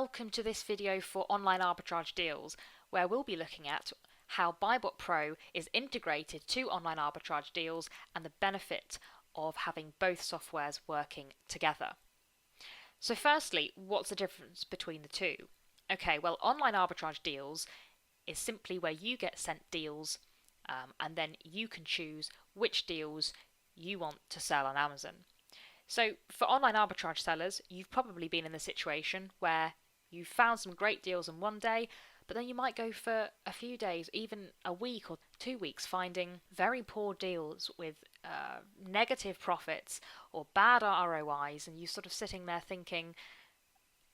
welcome to this video for Online Arbitrage Deals, where we'll be looking at how BuyBotPro is integrated to Online Arbitrage Deals and the benefit of having both softwares working together. So firstly, what's the difference between the two? Okay, well, Online Arbitrage Deals is simply where you get sent deals and then you can choose which deals you want to sell on Amazon. So for online arbitrage sellers, you've probably been in the situation where you've found some great deals in one day, but then you might go for a few days, even a week or 2 weeks, finding very poor deals with negative profits or bad ROIs, and you're sort of sitting there thinking,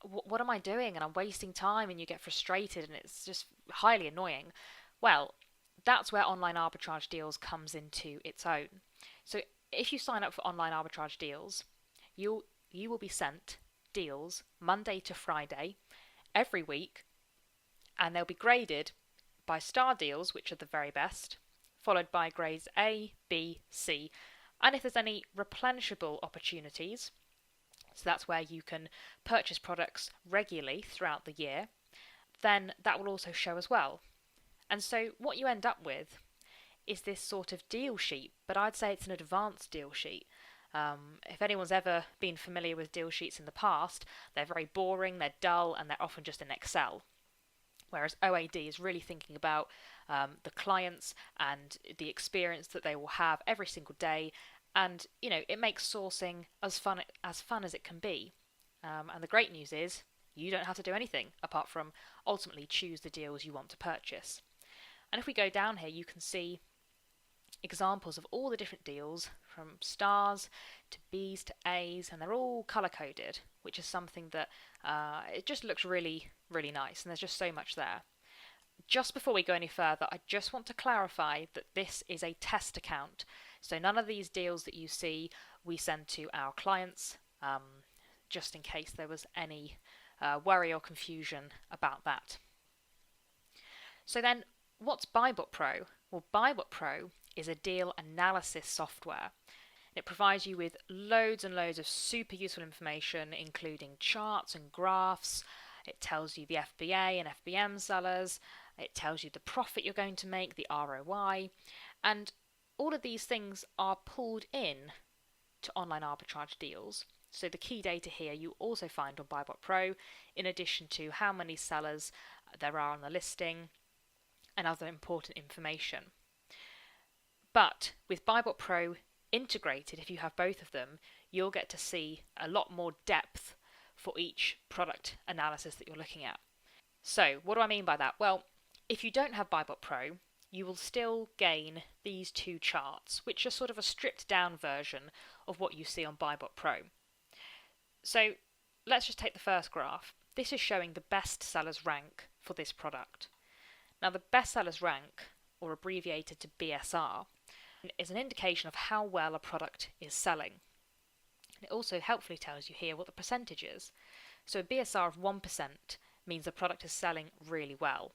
what am I doing? And I'm wasting time, and you get frustrated, and it's just highly annoying. Well, that's where online arbitrage deals comes into its own. So if you sign up for online arbitrage deals, you will be sent deals Monday to Friday every week, and they'll be graded by star deals, which are the very best, followed by grades A, B, C, and if there's any replenishable opportunities, so that's where you can purchase products regularly throughout the year, then that will also show as well. And so what you end up with is this sort of deal sheet, but I'd say it's an advanced deal sheet. If anyone's ever been familiar with deal sheets in the past, they're very boring, they're dull, and they're often just in Excel. Whereas OAD is really thinking about the clients and the experience that they will have every single day, and it makes sourcing as fun as it can be. And the great news is you don't have to do anything apart from ultimately choose the deals you want to purchase. And if we go down here, you can see examples of all the different deals from stars to Bs to As, and they're all color coded, which is something that it just looks really, really nice, and there's just so much there. Just before we go any further, I just want to clarify that this is a test account, so none of these deals that you see we send to our clients, just in case there was any worry or confusion about that. So then, what's BuyBotPro? Well, BuyBotPro is a deal analysis software. It provides you with loads and loads of super useful information, including charts and graphs. It tells you the FBA and FBM sellers. It tells you the profit you're going to make, the ROI, and all of these things are pulled in to online arbitrage deals. So the key data here you also find on BuyBotPro, in addition to how many sellers there are on the listing and other important information. But with BuyBotPro integrated, if you have both of them, you'll get to see a lot more depth for each product analysis that you're looking at. So what do I mean by that? Well, if you don't have BuyBotPro, you will still gain these two charts, which are sort of a stripped down version of what you see on BuyBotPro. So let's just take the first graph. This is showing the best sellers rank for this product. Now the best sellers rank, or abbreviated to BSR, is an indication of how well a product is selling. It also helpfully tells you here what the percentage is. So a BSR of 1% means the product is selling really well.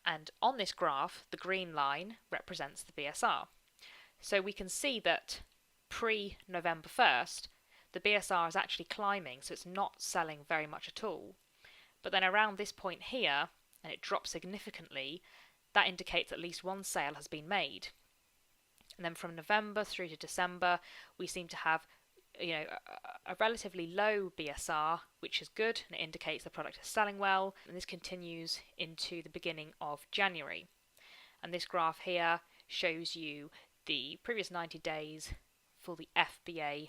And on this graph, the green line represents the BSR. So we can see that pre-November 1st, the BSR is actually climbing, so it's not selling very much at all. But then around this point here, and it drops significantly, that indicates at least one sale has been made. And then from November through to December, we seem to have a relatively low BSR, which is good, and it indicates the product is selling well, and this continues into the beginning of January. And this graph here shows you the previous 90 days for the FBA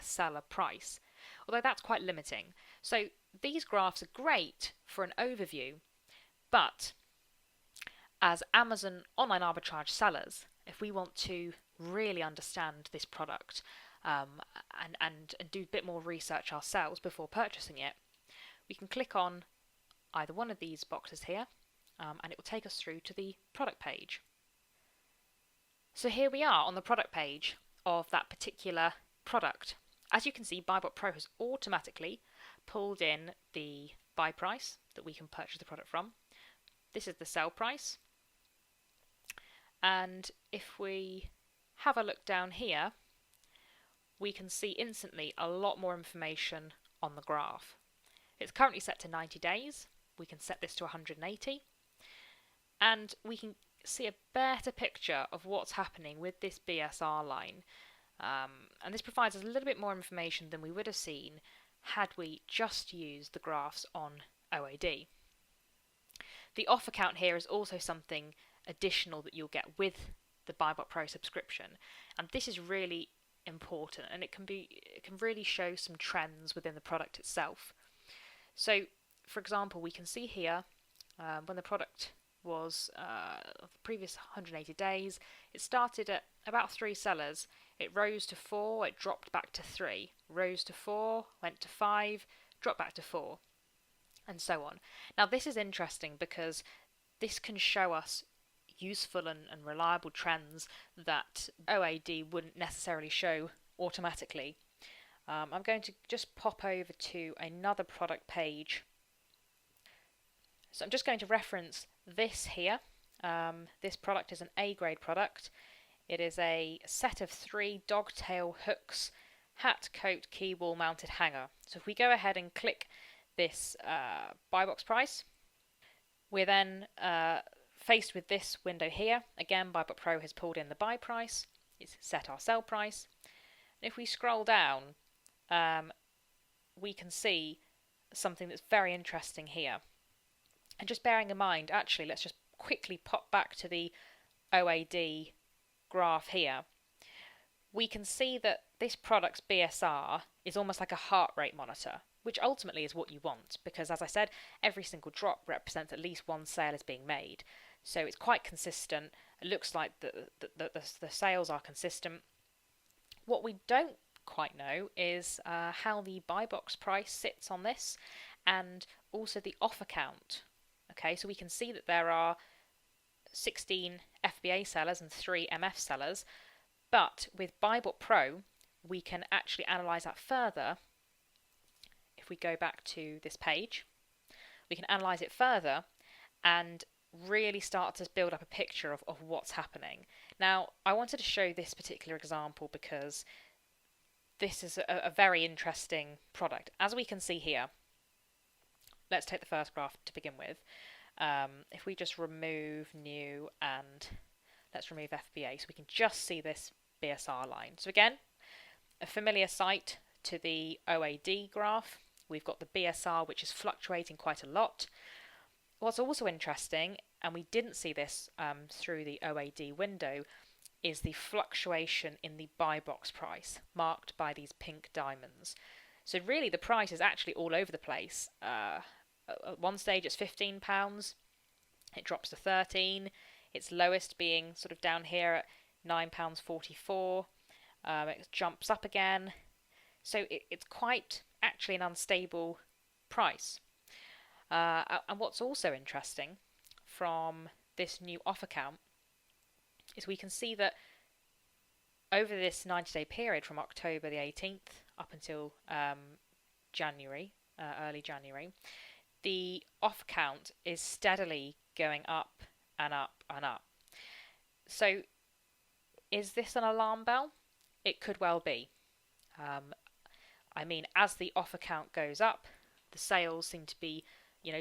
seller price, although that's quite limiting. So these graphs are great for an overview, but as Amazon online arbitrage sellers, if we want to really understand this product and do a bit more research ourselves before purchasing it, we can click on either one of these boxes here and it will take us through to the product page. So here we are on the product page of that particular product. As you can see, BuyBotPro has automatically pulled in the buy price that we can purchase the product from. This is the sell price. And if we have a look down here, we can see instantly a lot more information on the graph. It's currently set to 90 days. We can set this to 180, and we can see a better picture of what's happening with this BSR line. And this provides us a little bit more information than we would have seen had we just used the graphs on OAD. The offer count here is also something additional that you'll get with the BuyBotPro subscription, and this is really important, and it can really show some trends within the product itself. So, for example, we can see here when the product was the previous 180 days, it started at about 3 sellers. It rose to 4, it dropped back to 3, rose to 4, went to 5, dropped back to 4, and so on. Now this is interesting because this can show us useful and reliable trends that OAD wouldn't necessarily show automatically. I'm going to just pop over to another product page. So I'm just going to reference this here. This product is an A grade product. It is a set of 3 dogtail hooks, hat, coat, key wall mounted hanger. So if we go ahead and click this buy box price, we're then faced with this window here. Again, BuyBotPro has pulled in the buy price. It's set our sell price. And if we scroll down, we can see something that's very interesting here. And just bearing in mind, actually, let's just quickly pop back to the OAD graph here. We can see that this product's BSR is almost like a heart rate monitor, which ultimately is what you want, because as I said, every single drop represents at least one sale is being made. So it's quite consistent. It looks like the sales are consistent. What we don't quite know is how the buy box price sits on this, and also the offer count. Okay, so we can see that there are 16 FBA sellers and 3 MF sellers, but with BuyBotPro we can actually analyse that further. If we go back to this page, we can analyse it further and really start to build up a picture of what's happening. Now, I wanted to show this particular example because this is a very interesting product. As we can see here, let's take the first graph to begin with. If we just remove new and let's remove FBA, so we can just see this BSR line. So again, a familiar sight to the OAD graph. We've got the BSR, which is fluctuating quite a lot. What's also interesting, and we didn't see this through the OAD window, is the fluctuation in the buy box price, marked by these pink diamonds. So really the price is actually all over the place. At one stage it's £15, it drops to 13, its lowest being sort of down here at £9.44, it jumps up again. So it's quite actually an unstable price. And what's also interesting from this new offer count is we can see that over this 90-day period from October the 18th up until January, early January, the offer count is steadily going up and up and up. So is this an alarm bell? It could well be. I mean, as the offer count goes up, the sales seem to be,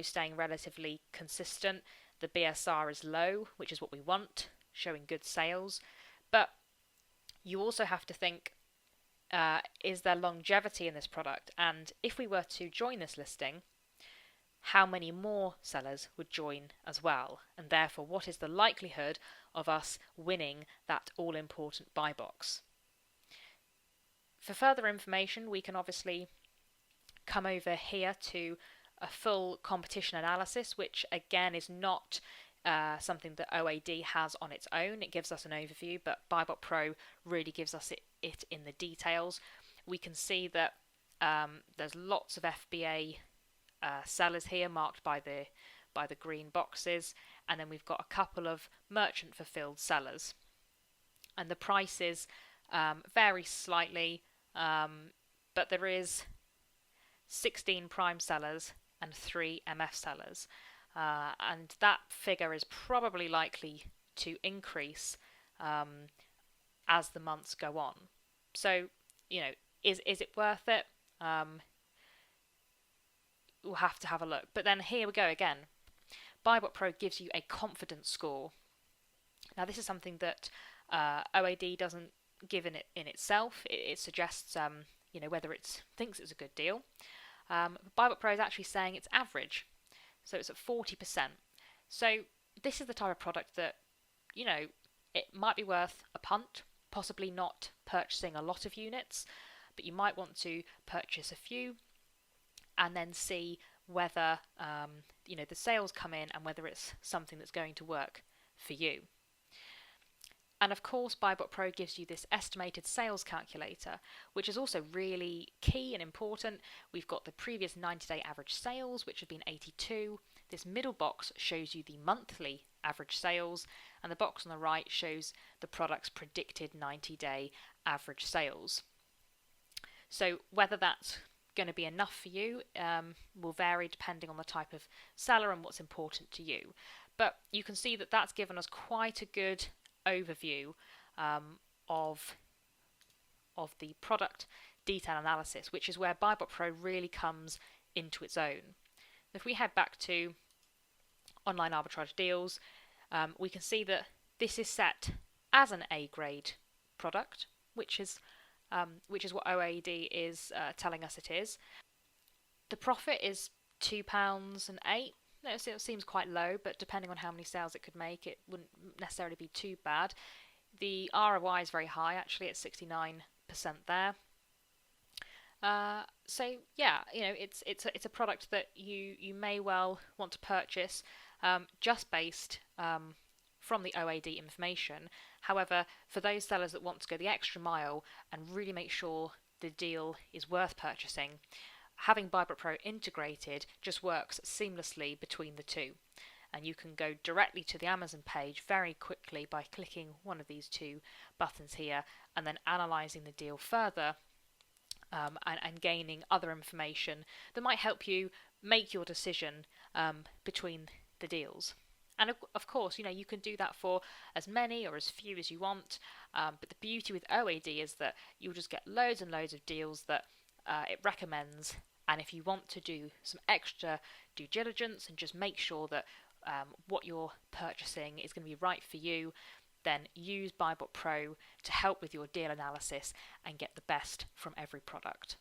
staying relatively consistent. The BSR is low, which is what we want, showing good sales. But you also have to think, is there longevity in this product? And if we were to join this listing, how many more sellers would join as well? And therefore, what is the likelihood of us winning that all-important buy box? For further information, we can obviously come over here to a full competition analysis, which again is not something that OAD has on its own. It gives us an overview, but BuyBotPro really gives us it in the details. We can see that there's lots of FBA sellers here marked by the green boxes, and then we've got a couple of merchant fulfilled sellers, and the prices vary slightly, but there is 16 prime sellers and 3 MF sellers, and that figure is probably likely to increase as the months go on. So, is it worth it? we'll have to have a look. But then here we go again. BuyBotPro gives you a confidence score. Now this is something that OAD doesn't give in itself. It suggests whether it thinks it's a good deal. BuyBotPro is actually saying it's average, so it's at 40%. So this is the type of product that it might be worth a punt, possibly not purchasing a lot of units, but you might want to purchase a few and then see whether the sales come in and whether it's something that's going to work for you. And of course, BuyBotPro gives you this estimated sales calculator, which is also really key and important. We've got the previous 90-day average sales, which have been 82. This middle box shows you the monthly average sales, and the box on the right shows the product's predicted 90-day average sales. So whether that's going to be enough for you will vary depending on the type of seller and what's important to you. But you can see that that's given us quite a good overview of the product detail analysis, which is where BuyBotPro really comes into its own. If we head back to online arbitrage deals, we can see that this is set as an A grade product, which is what OAD is telling us it is. The profit is £2.08. No, it seems quite low, but depending on how many sales it could make, it wouldn't necessarily be too bad. The ROI is very high, actually, at 69% there. So yeah, it's a product that you may well want to purchase just based from the OAD information. However, for those sellers that want to go the extra mile and really make sure the deal is worth purchasing, having BuyBotPro integrated just works seamlessly between the two. And you can go directly to the Amazon page very quickly by clicking one of these two buttons here and then analysing the deal further and gaining other information that might help you make your decision between the deals. And of course, you can do that for as many or as few as you want. But the beauty with OAD is that you'll just get loads and loads of deals that it recommends. And if you want to do some extra due diligence and just make sure that what you're purchasing is going to be right for you, then use BuyBotPro to help with your deal analysis and get the best from every product.